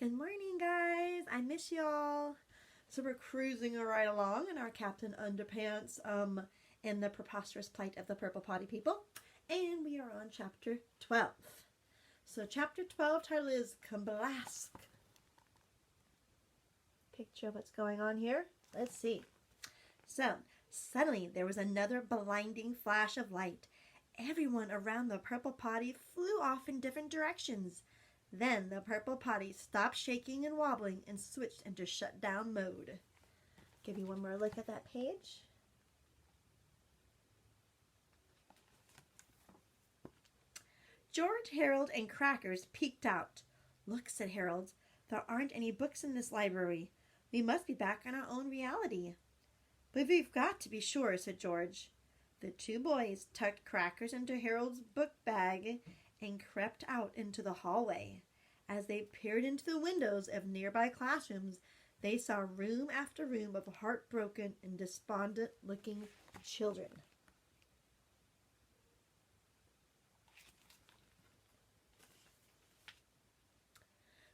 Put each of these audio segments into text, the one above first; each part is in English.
Good morning, guys. I miss y'all. So we're cruising right along in our Captain Underpants in the preposterous plight of the purple potty people. And we are on chapter 12. So chapter 12 title is Kamblask. Picture of what's going on here. Let's see. So suddenly there was another blinding flash of light. Everyone around the purple potty flew off in different directions. Then the purple potty stopped shaking and wobbling and switched into shutdown mode. Give you one more look at that page. George, Harold, and Crackers peeked out. "Look," said Harold, "there aren't any books in this library. We must be back in our own reality." "But we've got to be sure," said George. The two boys tucked Crackers into Harold's book bag and crept out into the hallway. As they peered into the windows of nearby classrooms, they saw room after room of heartbroken and despondent-looking children.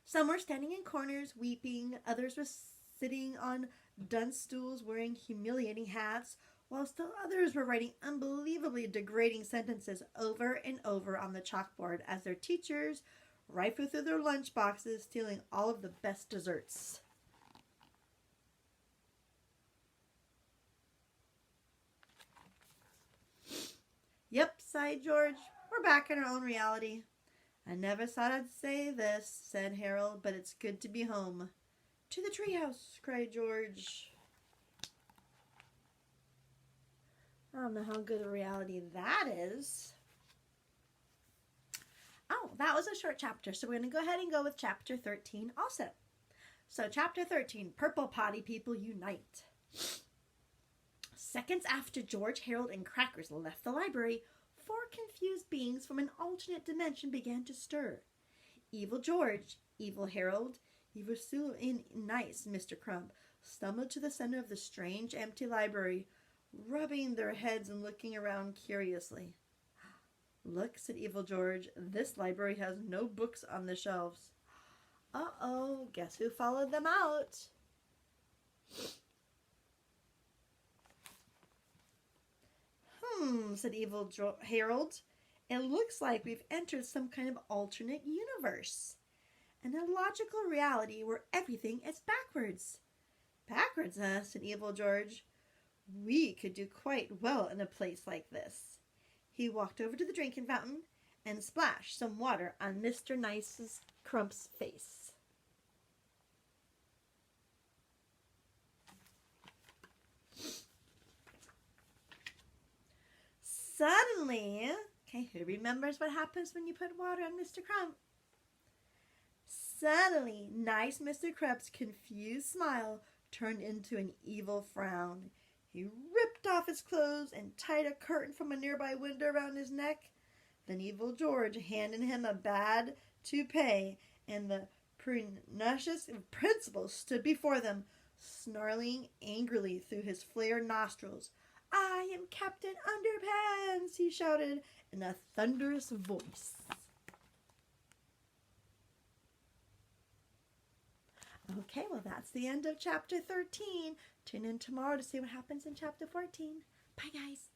Some were standing in corners, weeping. Others were sitting on dunce stools wearing humiliating hats, while still others were writing unbelievably degrading sentences over and over on the chalkboard as their teachers rifled through their lunch boxes, stealing all of the best desserts. "Yep," sighed George. "We're back in our own reality." "I never thought I'd say this," said Harold, "but it's good to be home." "To the treehouse," cried George. I don't know how good a reality that is. Oh, that was a short chapter, so we're going to go ahead and go with chapter 13 also. So chapter 13, Purple Potty People Unite. Seconds after George, Harold, and Crackers left the library, four confused beings from an alternate dimension began to stir. Evil George, Evil Harold, Evil Sue, and Nice Mr. Crumb stumbled to the center of the strange, empty library, rubbing their heads and looking around curiously. "Look," said Evil George, "this library has no books on the shelves." "Uh-oh, guess who followed them out?" Said Evil Harold. "It looks like we've entered some kind of alternate universe. An illogical reality where everything is backwards." "Backwards, huh?" said Evil George. "We could do quite well in a place like this." He walked over to the drinking fountain and splashed some water on Mr. Nice's Crump's face. Suddenly, okay, who remembers what happens when you put water on Mr. Crump? Suddenly, Nice Mr. Crump's confused smile turned into an evil frown. He ripped off his clothes and tied a curtain from a nearby window around his neck. Then Evil George handed him a bad toupee, and the pernicious principal stood before them, snarling angrily through his flared nostrils. "I am Captain Underpants," he shouted in a thunderous voice. Okay, well, that's the end of chapter 13. Tune in tomorrow to see what happens in chapter 14. Bye, guys.